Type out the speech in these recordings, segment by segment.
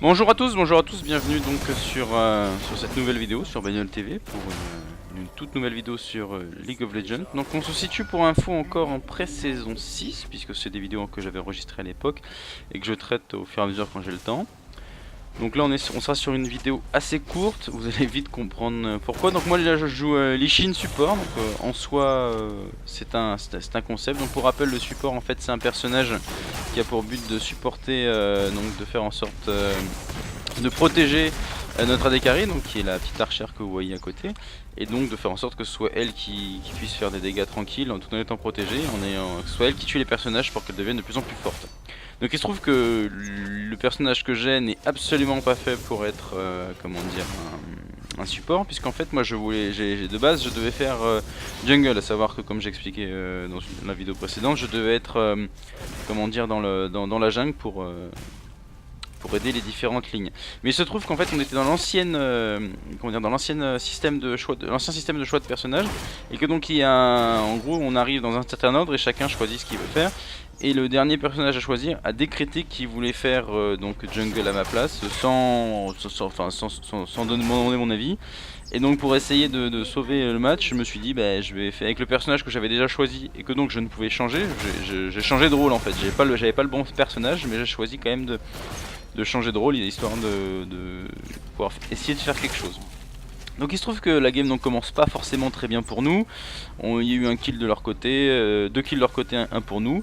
Bonjour à tous, bienvenue donc sur cette nouvelle vidéo sur Bagnole TV pour une toute nouvelle vidéo sur League of Legends. Donc on se situe pour info encore en pré-saison 6 puisque c'est des vidéos que j'avais enregistrées à l'époque et que je traite au fur et à mesure quand j'ai le temps. Donc là on sera sur une vidéo assez courte, vous allez vite comprendre pourquoi. Donc moi là je joue Lee Sin support, donc en soi c'est un concept. Donc pour rappel, le support en fait c'est un personnage qui a pour but de supporter, donc de faire en sorte de protéger notre AD donc qui est la petite archère que vous voyez à côté, et donc de faire en sorte que ce soit elle qui puisse faire des dégâts tranquilles tout en étant protégée, que ce soit elle qui tue les personnages pour qu'elles deviennent de plus en plus fortes. Donc il se trouve que le personnage que j'ai n'est absolument pas fait pour être comment dire un support, puisqu'en fait moi de base je devais faire jungle, à savoir que comme j'expliquais dans la vidéo précédente, je devais être comment dire dans la jungle pour aider les différentes lignes. Mais il se trouve qu'en fait on était dans l'ancienne système de choix de personnages, et que donc en gros on arrive dans un certain ordre et chacun choisit ce qu'il veut faire. Et le dernier personnage à choisir a décrété qu'il voulait faire donc jungle à ma place sans demander mon avis. Et donc pour essayer de sauver le match, je me suis dit bah, je vais faire avec le personnage que j'avais déjà choisi et que donc je ne pouvais changer. J'ai changé de rôle en fait, j'avais pas le bon personnage, mais j'ai choisi quand même de changer de rôle, histoire de pouvoir essayer de faire quelque chose. Donc il se trouve que la game ne commence pas forcément très bien pour nous. Il y a eu un kill de leur côté, deux kills de leur côté, un pour nous.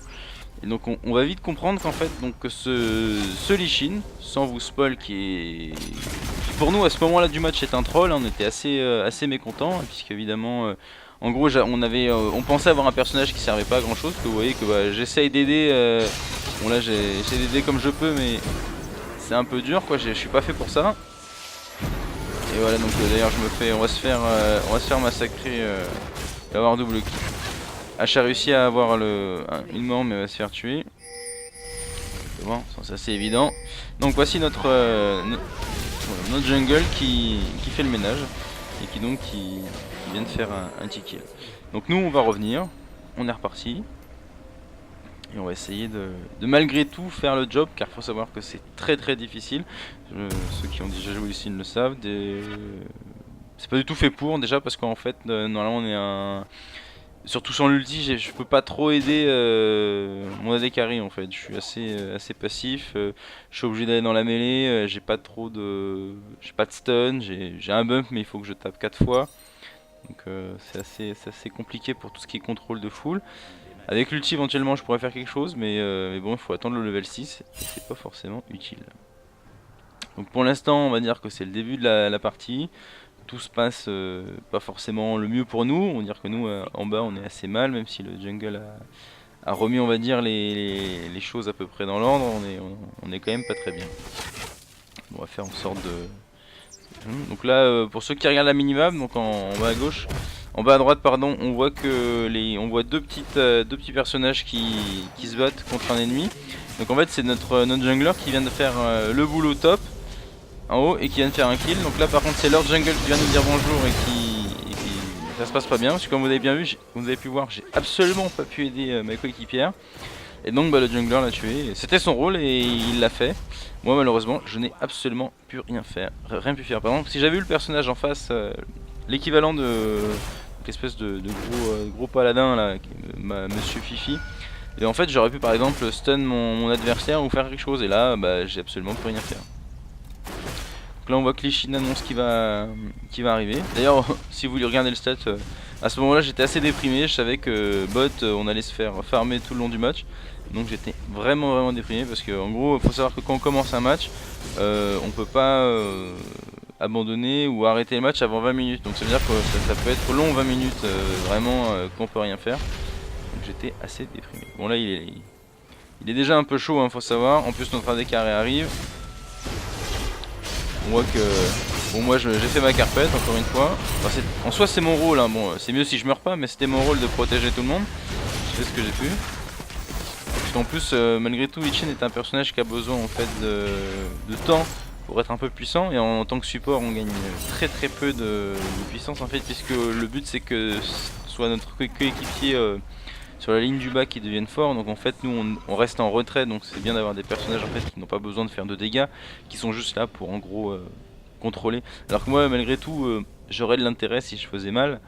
Et donc on va vite comprendre qu'en fait donc ce Lee Sin, sans vous spoil, qui pour nous à ce moment là du match est un troll, hein, on était assez mécontents, hein, puisque évidemment en gros on pensait avoir un personnage qui servait pas à grand chose, que vous voyez que bah, j'essaye d'aider, bon là j'essaie d'aider comme je peux, mais c'est un peu dur quoi, je suis pas fait pour ça. Et voilà, donc d'ailleurs on va se faire massacrer, il va avoir double kill. H a réussi à avoir une mort, mais va se faire tuer. Bon, c'est assez évident. Donc voici notre jungle qui fait le ménage et qui vient de faire un petit kill. Donc nous on va revenir, on est reparti. Et on va essayer de malgré tout faire le job, car il faut savoir que c'est très difficile. Ceux qui ont déjà joué ici le savent. C'est pas du tout fait pour, déjà parce qu'en fait normalement on est surtout sans l'ulti, je peux pas trop aider mon AD carry en fait. Je suis assez passif, je suis obligé d'aller dans la mêlée, j'ai pas de stun, j'ai un bump mais il faut que je tape 4 fois. Donc c'est assez compliqué pour tout ce qui est contrôle de full. Avec l'ulti éventuellement je pourrais faire quelque chose, mais bon il faut attendre le level 6 et c'est pas forcément utile. Donc pour l'instant on va dire que c'est le début de la partie. Tout se passe pas forcément le mieux pour nous, on va dire que nous en bas on est assez mal, même si le jungle a remis on va dire les choses à peu près dans l'ordre, on est quand même pas très bien. On va faire en sorte de... Donc là pour ceux qui regardent la minimap, donc en bas à gauche, en bas à droite pardon, on voit que deux petits personnages qui se battent contre un ennemi. Donc en fait c'est notre jungler qui vient de faire le boulot top en haut et qui vient de faire un kill. Donc là par contre c'est leur jungle qui vient nous dire bonjour et qui ça se passe pas bien, parce que comme vous avez bien vu, vous avez pu voir, j'ai absolument pas pu aider ma coéquipière. Et donc bah, le jungler l'a tué, c'était son rôle et il l'a fait. Moi malheureusement je n'ai absolument pu rien pu faire. Par exemple si j'avais eu le personnage en face, l'équivalent de l'espèce de gros paladin là, Monsieur Fifi, et en fait j'aurais pu par exemple stun mon adversaire ou faire quelque chose, et là bah, j'ai absolument pu rien faire. Donc là on voit que Lee Sin annonce qui va arriver. D'ailleurs si vous voulez regarder le stat, à ce moment là j'étais assez déprimé, je savais que bot on allait se faire farmer tout le long du match. Donc j'étais vraiment déprimé, parce que en gros il faut savoir que quand on commence un match, on peut pas abandonner ou arrêter le match avant 20 minutes. Donc ça veut dire que ça peut être long 20 minutes vraiment qu'on peut rien faire. Donc j'étais assez déprimé. Bon là il est déjà un peu chaud, hein, faut savoir. En plus notre AD carré arrive. On voit que bon, moi j'ai fait ma carpette encore une fois. Enfin, en soi c'est mon rôle, hein. Bon c'est mieux si je meurs pas, mais c'était mon rôle de protéger tout le monde. Je fais ce que j'ai pu. Parce qu'en plus malgré tout Lee Sin est un personnage qui a besoin en fait de temps pour être un peu puissant, et en tant que support on gagne très peu de puissance en fait, puisque le but c'est que soit notre coéquipier sur la ligne du bas qui deviennent forts. Donc en fait nous on reste en retrait, donc c'est bien d'avoir des personnages en fait qui n'ont pas besoin de faire de dégâts, qui sont juste là pour en gros contrôler. Alors que moi malgré tout j'aurais de l'intérêt si je faisais mal,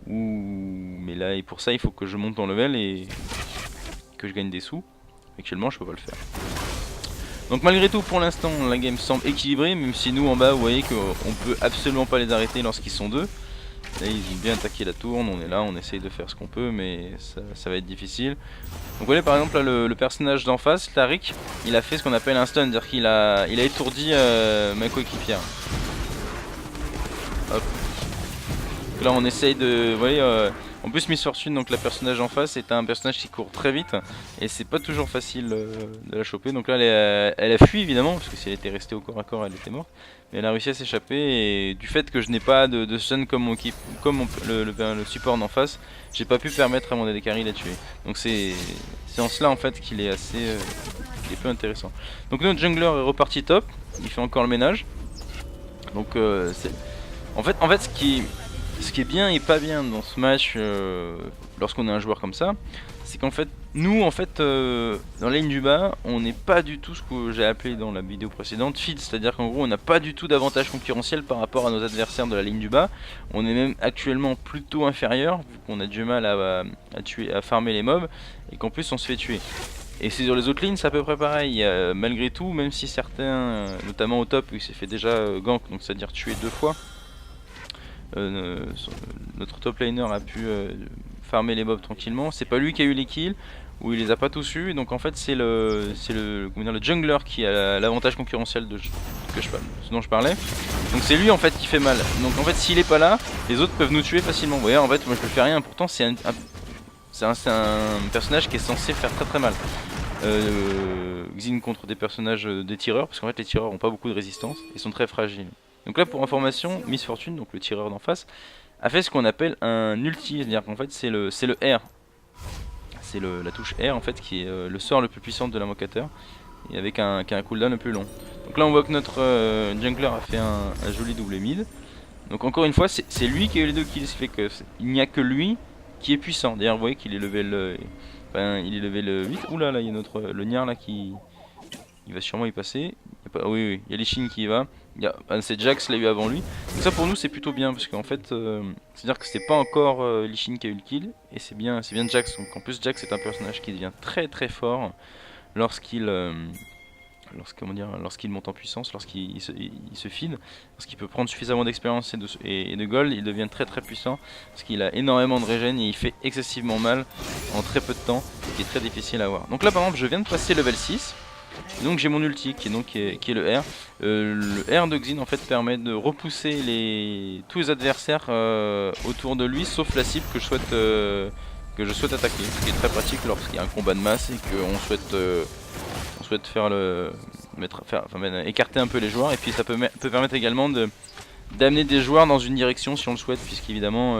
mais là et pour ça il faut que je monte en level et que je gagne des sous. Actuellement je peux pas le faire. Donc malgré tout pour l'instant la game semble équilibrée, même si nous en bas vous voyez qu'on peut absolument pas les arrêter lorsqu'ils sont deux. Là ils ont bien attaqué la tourne, on est là, on essaye de faire ce qu'on peut mais ça va être difficile. Donc vous voyez par exemple là, le personnage d'en face, Tariq, il a fait ce qu'on appelle un stun, c'est-à-dire qu'il a étourdi ma coéquipière. Hop. Donc là on essaye de... Vous voyez, en plus Miss Fortune, donc la personnage en face, est un personnage qui court très vite et c'est pas toujours facile de la choper. Donc là elle a fui évidemment, parce que si elle était restée au corps à corps elle était morte. Mais elle a réussi à s'échapper et du fait que je n'ai pas de stun comme le support d'en face, j'ai pas pu permettre à mon AD Carry de la tuer. Donc c'est en cela en fait qu'il est assez qu'il est peu intéressant. Donc notre jungler est reparti top, il fait encore le ménage. Donc en fait ce qui est bien et pas bien dans ce match lorsqu'on a un joueur comme ça, c'est qu'en fait nous en fait dans la ligne du bas on n'est pas du tout ce que j'ai appelé dans la vidéo précédente feed, c'est à dire qu'en gros on n'a pas du tout d'avantage concurrentiel par rapport à nos adversaires de la ligne du bas. On est même actuellement plutôt inférieur vu qu'on a du mal à farmer les mobs et qu'en plus on se fait tuer. Et c'est sur les autres lignes c'est à peu près pareil, malgré tout, même si certains, notamment au top où il s'est fait déjà gank, donc c'est à dire tuer 2 fois, notre top laner a pu farmer les mobs tranquillement. C'est pas lui qui a eu les kills, ou il les a pas tous eu, donc en fait c'est le jungler qui a l'avantage concurrentiel ce dont je parlais. Donc c'est lui en fait qui fait mal, donc en fait s'il est pas là, les autres peuvent nous tuer facilement. Vous voyez en fait moi je peux faire rien, pourtant c'est un personnage qui est censé faire très mal. Xin contre des personnages des tireurs, parce qu'en fait les tireurs ont pas beaucoup de résistance, ils sont très fragiles. Donc là pour information, Miss Fortune, donc le tireur d'en face, a fait ce qu'on appelle un ulti, c'est-à-dire qu'en fait c'est le R. C'est la touche R en fait qui est le sort le plus puissant de l'invocateur, et avec un cooldown le plus long. Donc là on voit que notre jungler a fait un joli double mid. Donc encore une fois c'est lui qui a eu les 2 kills, ce qui fait qu'il n'y a que lui qui est puissant. D'ailleurs vous voyez qu'il est level, il est level 8. Oula là il y a le Niar là qui... Il va sûrement y passer. Oui, il y a Lichin qui y va. C'est Jax l'a eu avant lui. Donc ça pour nous c'est plutôt bien parce qu'en fait c'est-à-dire que c'est pas encore Lichin qui a eu le kill et c'est bien Jax. Donc en plus Jax est un personnage qui devient très fort lorsqu'il monte en puissance, lorsqu'il se feed, lorsqu'il peut prendre suffisamment d'expérience et de gold, il devient très puissant parce qu'il a énormément de régène et il fait excessivement mal en très peu de temps, ce qui est très difficile à avoir. Donc là par exemple je viens de passer level 6. Donc j'ai mon ulti qui est le R. Le R de Xin en fait permet de repousser tous les adversaires autour de lui, sauf la cible que je souhaite attaquer. Ce qui est très pratique lorsqu'il y a un combat de masse et qu'on souhaite faire écarter un peu les joueurs. Et puis ça peut permettre également d'amener des joueurs dans une direction si on le souhaite, puisqu'évidemment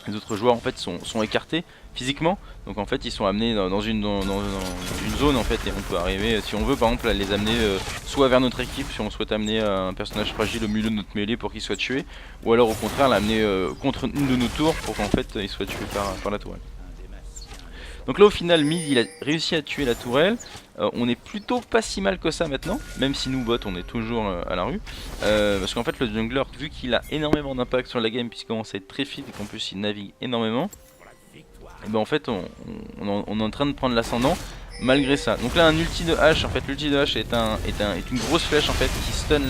les autres joueurs en fait sont écartés physiquement, donc en fait ils sont amenés dans une zone en fait, et on peut arriver si on veut par exemple à les amener soit vers notre équipe si on souhaite amener un personnage fragile au milieu de notre mêlée pour qu'il soit tué, ou alors au contraire l'amener contre une de nos tours pour qu'en fait il soit tué par la tourelle. Donc là au final Mid il a réussi à tuer la tourelle. On est plutôt pas si mal que ça maintenant, même si nous bot on est toujours à la rue, parce qu'en fait le jungler, vu qu'il a énormément d'impact sur la game puisqu'il commence à être très fit et qu'en plus il navigue énormément, et ben en fait on est en train de prendre l'ascendant malgré ça. Donc là un ulti de H, en fait l'ulti de H est une grosse flèche en fait qui stun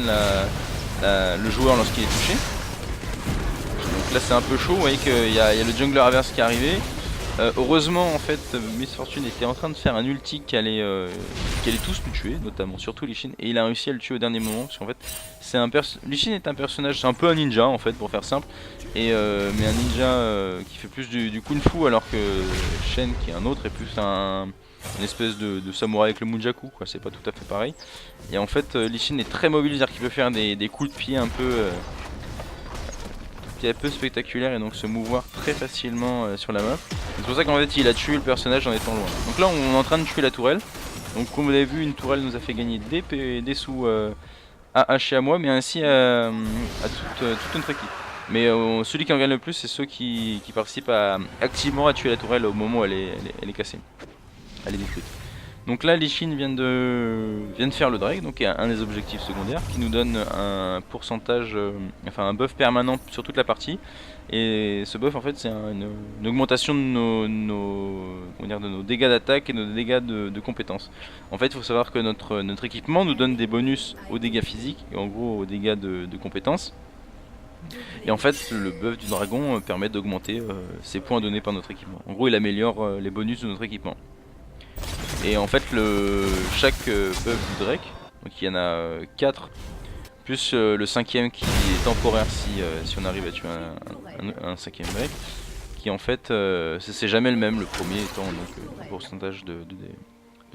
le joueur lorsqu'il est touché. Donc là c'est un peu chaud, vous voyez qu'il y a le jungler adverse qui est arrivé. Heureusement en fait Miss Fortune était en train de faire un ulti qui allait tous nous tuer, notamment surtout Lichin, et il a réussi à le tuer au dernier moment parce qu'en fait Lichin est un personnage, c'est un peu un ninja en fait pour faire simple, et mais un ninja qui fait plus du kung fu, alors que Shen qui est un autre est plus une espèce de samouraï avec le munjaku quoi, c'est pas tout à fait pareil. Et en fait Lichin est très mobile, c'est-à-dire qu'il peut faire des coups de pied un peu spectaculaire et donc se mouvoir très facilement sur la map. C'est pour ça qu'en fait il a tué le personnage en étant loin. Donc là on est en train de tuer la tourelle. Donc comme vous l'avez vu, une tourelle nous a fait gagner des sous à H et à moi, mais ainsi à toute notre équipe. Mais celui qui en gagne le plus, c'est ceux qui participent activement à tuer la tourelle au moment où elle est cassée. Elle est détruite. Donc là, Lee Sin vient de faire le Drake, donc il y a un des objectifs secondaires qui nous donne un pourcentage, enfin un buff permanent sur toute la partie. Et ce buff, en fait, c'est une augmentation de nos dégâts d'attaque et nos dégâts de compétences. En fait, il faut savoir que notre équipement nous donne des bonus aux dégâts physiques et en gros aux dégâts de compétences. Et en fait, le buff du dragon permet d'augmenter ces points donnés par notre équipement. En gros, il améliore les bonus de notre équipement. Et en fait, chaque buff du Drake, donc il y en a 4, plus le cinquième qui est temporaire si on arrive à tuer un cinquième Drake, qui en fait, c'est jamais le même, le premier étant donc, un pourcentage de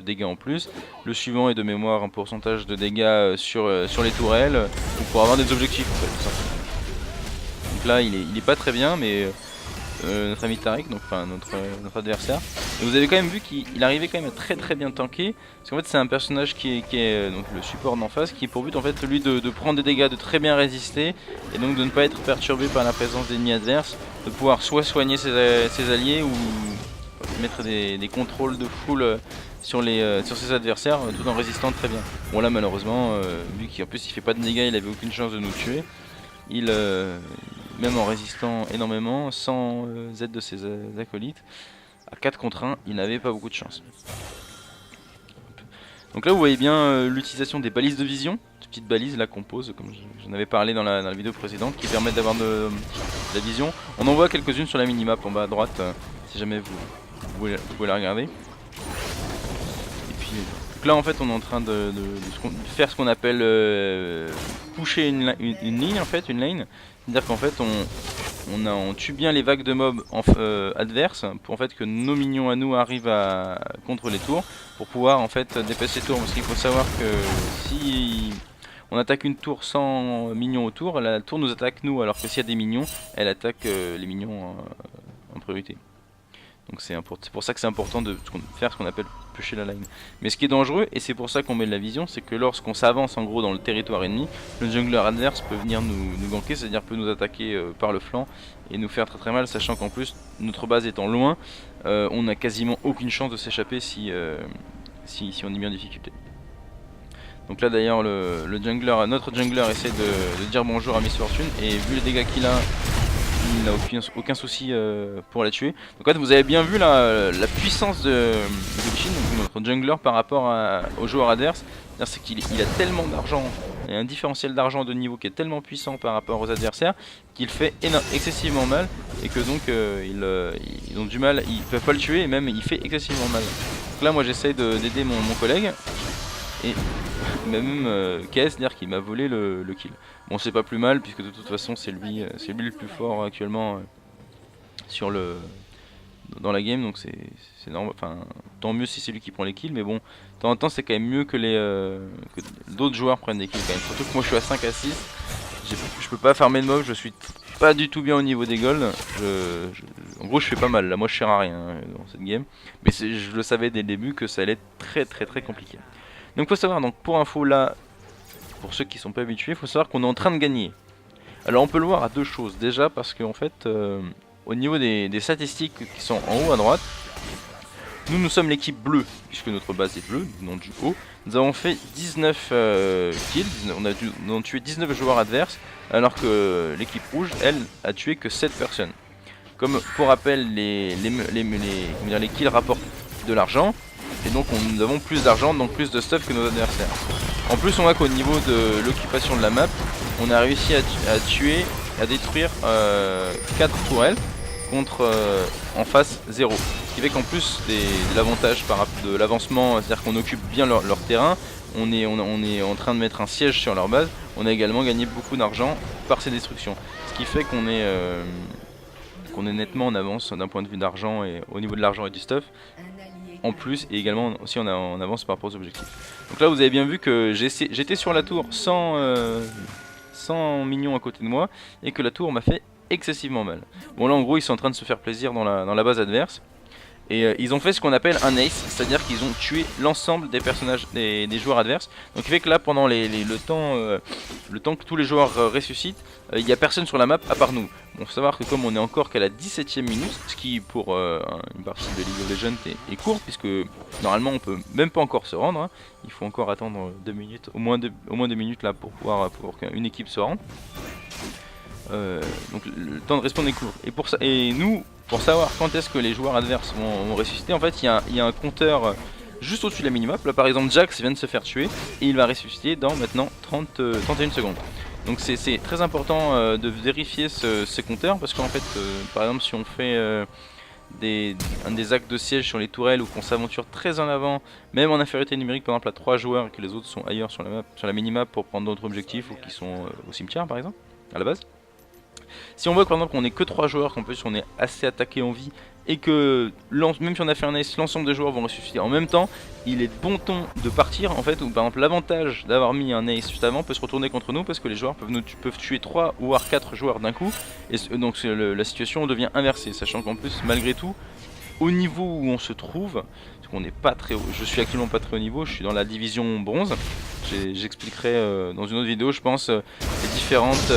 dégâts en plus. Le suivant est de mémoire un pourcentage de dégâts sur les tourelles, pour avoir des objectifs en fait, tout simplement. Donc là, il est pas très bien, mais notre ami Tariq, donc enfin notre adversaire. Et vous avez quand même vu qu'il arrivait quand même à très bien tanker, parce qu'en fait c'est un personnage qui est donc le support d'en face, qui est pour but en fait lui de prendre des dégâts, de très bien résister, et donc de ne pas être perturbé par la présence d'ennemis adverses, de pouvoir soit soigner ses alliés ou mettre des contrôles de full sur ses adversaires tout en résistant très bien. Bon là malheureusement, vu qu'en plus il fait pas de dégâts, il avait aucune chance de nous tuer. Même en résistant énormément, sans aide de ses acolytes, à 4 contre 1, il n'avait pas beaucoup de chance. Donc là vous voyez bien l'utilisation des balises de vision, ces petites balises là qu'on pose, comme j'en avais parlé dans la vidéo précédente, qui permettent d'avoir de la vision. On en voit quelques-unes sur la minimap en bas à droite, si jamais vous pouvez la regarder. Et puis donc là en fait on est en train de faire ce qu'on appelle pusher une ligne en fait, une lane. C'est-à-dire qu'en fait on tue bien les vagues de mobs adverses pour en fait que nos minions à nous arrivent contre les tours pour pouvoir en fait dépasser les tours, parce qu'il faut savoir que si on attaque une tour sans minions autour, la tour nous attaque nous, alors que s'il y a des minions, elle attaque les minions en priorité. Donc c'est pour ça que c'est important de faire ce qu'on appelle pusher la line. Mais ce qui est dangereux, et c'est pour ça qu'on met de la vision, c'est que lorsqu'on s'avance en gros dans le territoire ennemi, le jungler adverse peut venir nous ganker, c'est-à-dire peut nous attaquer par le flanc et nous faire très mal, sachant qu'en plus notre base étant loin, on n'a quasiment aucune chance de s'échapper si on est mis en difficulté. Donc là d'ailleurs notre jungler essaie de dire bonjour à Miss Fortune, et vu les dégâts qu'il a, il n'a aucun souci pour la tuer. Donc en fait vous avez bien vu la puissance de Lee Sin, donc notre jungler, par rapport aux joueurs adverses. C'est qu'il a tellement d'argent, et un différentiel d'argent de niveau qui est tellement puissant par rapport aux adversaires, qu'il fait excessivement mal, et que donc ils ont du mal, ils peuvent pas le tuer, et même il fait excessivement mal. Donc là moi j'essaye d'aider mon collègue, et même KS dire qu'il m'a volé le kill. Bon c'est pas plus mal, puisque de toute façon c'est lui le plus fort actuellement dans la game, donc c'est normal, enfin tant mieux si c'est lui qui prend les kills, mais bon de temps en temps c'est quand même mieux que d'autres joueurs prennent des kills quand même, surtout que moi je suis à 5 à 6, je peux pas farmer de mob, je suis pas du tout bien au niveau des golds, en gros je fais pas mal, là moi je sers à rien dans cette game, mais je le savais dès le début que ça allait être très compliqué. Donc faut savoir, donc pour info là, pour ceux qui sont pas habitués, il faut savoir qu'on est en train de gagner. Alors on peut le voir à deux choses, déjà parce qu'en fait au niveau des statistiques qui sont en haut à droite, nous sommes l'équipe bleue, puisque notre base est bleue, non du haut. Nous avons fait 19 kills, on a tué 19 joueurs adverses, alors que l'équipe rouge, elle, a tué que 7 personnes. Comme pour rappel, les kills rapportent de l'argent, et donc nous avons plus d'argent, donc plus de stuff que nos adversaires. En plus on voit qu'au niveau de l'occupation de la map, on a réussi à détruire 4 tourelles contre en face 0. Ce qui fait qu'en plus de l'avantage de l'avancement, c'est-à-dire qu'on occupe bien leur terrain, on est en train de mettre un siège sur leur base, on a également gagné beaucoup d'argent par ces destructions. Ce qui fait qu'on est nettement en avance d'un point de vue d'argent, et au niveau de l'argent et du stuff. En plus, et également aussi on avance par rapport aux objectifs. Donc là vous avez bien vu que j'étais sur la tour sans minions à côté de moi, et que la tour m'a fait excessivement mal. Bon là en gros ils sont en train de se faire plaisir dans la base adverse, Et ils ont fait ce qu'on appelle un ace, c'est-à-dire qu'ils ont tué l'ensemble des personnages des joueurs adverses. Donc il fait que là pendant le temps que tous les joueurs ressuscitent, il n'y a personne sur la map à part nous. Bon, faut savoir que comme on est encore qu'à la 17ème minute, ce qui pour une partie de League of Legends est court, puisque normalement on peut même pas encore se rendre, hein. Il faut encore attendre 2 minutes, au moins 2 minutes là pour qu'une équipe se rende. Donc le temps de respawn est court. Et nous, pour savoir quand est-ce que les joueurs adverses vont ressusciter, en fait il y a un compteur juste au-dessus de la minimap. Là par exemple Jax vient de se faire tuer et il va ressusciter dans maintenant 31 secondes. Donc c'est très important de vérifier ces compteurs, parce qu'en fait par exemple si on fait des actes de siège sur les tourelles ou qu'on s'aventure très en avant, même en infériorité numérique par exemple à 3 joueurs et que les autres sont ailleurs sur la minimap pour prendre d'autres objectifs ou qui sont au cimetière par exemple à la base. Si on voit que par exemple qu'on est que 3 joueurs, qu'en plus on est assez attaqué en vie et que même si on a fait un ace, l'ensemble des joueurs vont ressusciter en même temps, il est de bon ton de partir en fait, ou par exemple l'avantage d'avoir mis un ace juste avant peut se retourner contre nous parce que les joueurs peuvent tuer 3 ou 4 joueurs d'un coup, et donc la situation devient inversée, sachant qu'en plus malgré tout, au niveau où on se trouve, parce qu'on n'est pas très haut, je suis actuellement pas très haut niveau, je suis dans la division bronze. J'expliquerai dans une autre vidéo je pense les différentes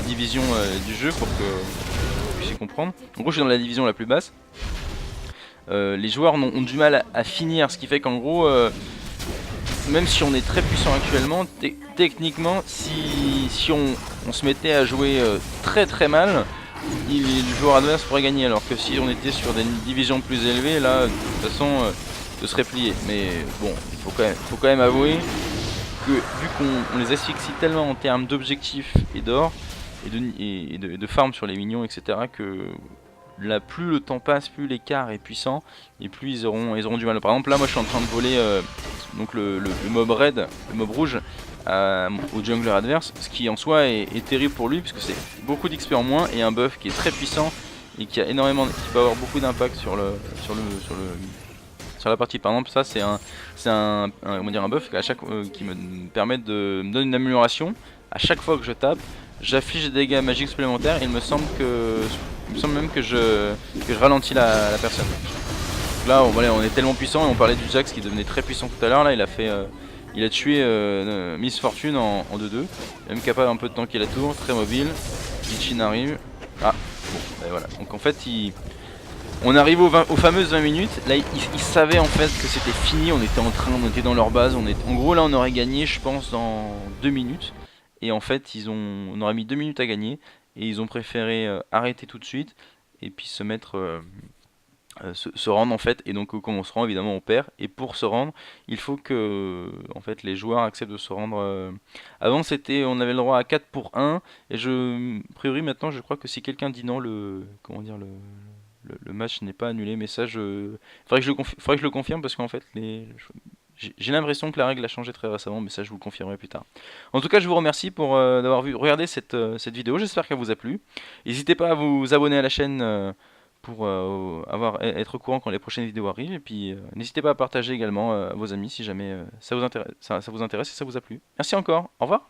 divisions du jeu pour que vous puissiez comprendre. En gros je suis dans la division la plus basse. Les joueurs ont du mal à finir, ce qui fait qu'en gros même si on est très puissant actuellement, techniquement si on se mettait à jouer très mal, le joueur adverse pourrait gagner, alors que si on était sur des divisions plus élevées, là de toute façon ce serait plié. Mais bon, il faut quand même avouer que vu qu'on les asphyxie tellement en termes d'objectifs et d'or et de farm sur les minions, etc., que là plus le temps passe, plus l'écart est puissant et plus ils auront du mal. Par exemple là moi je suis en train de voler donc le mob red, le mob rouge au jungler adverse, ce qui en soi est terrible pour lui puisque c'est beaucoup d'XP en moins et un buff qui est très puissant et qui peut avoir beaucoup d'impact sur la partie. Par exemple ça c'est un buff qui me permet de me donner une amélioration à chaque fois que je tape. J'affiche des dégâts magiques supplémentaires et il me semble même que je ralentis la personne. Donc là on est tellement puissant, et on parlait du Jax qui devenait très puissant tout à l'heure. Là il a tué Miss Fortune en 2-2, même capable un peu de tanker la tour, très mobile. Lichin arrive. Ah bon, ben voilà. Donc en fait on arrive aux fameuses 20 minutes. Là ils savaient en fait que c'était fini, on était dans leur base, en gros là on aurait gagné je pense dans 2 minutes. Et en fait on aurait mis 2 minutes à gagner et ils ont préféré arrêter tout de suite et puis se mettre se rendre en fait. Et donc comme on se rend évidemment on perd, et pour se rendre il faut que en fait les joueurs acceptent de se rendre. Avant on avait le droit à 4 pour 1 et a priori maintenant je crois que si quelqu'un dit non, le match n'est pas annulé, mais ça faudrait que je le confirme parce qu'en fait j'ai l'impression que la règle a changé très récemment, mais ça je vous le confirmerai plus tard. En tout cas je vous remercie pour d'avoir regardé cette vidéo, j'espère qu'elle vous a plu. N'hésitez pas à vous abonner à la chaîne pour être au courant quand les prochaines vidéos arrivent, et puis n'hésitez pas à partager également à vos amis si jamais ça vous intéresse et ça vous a plu. Merci encore, au revoir.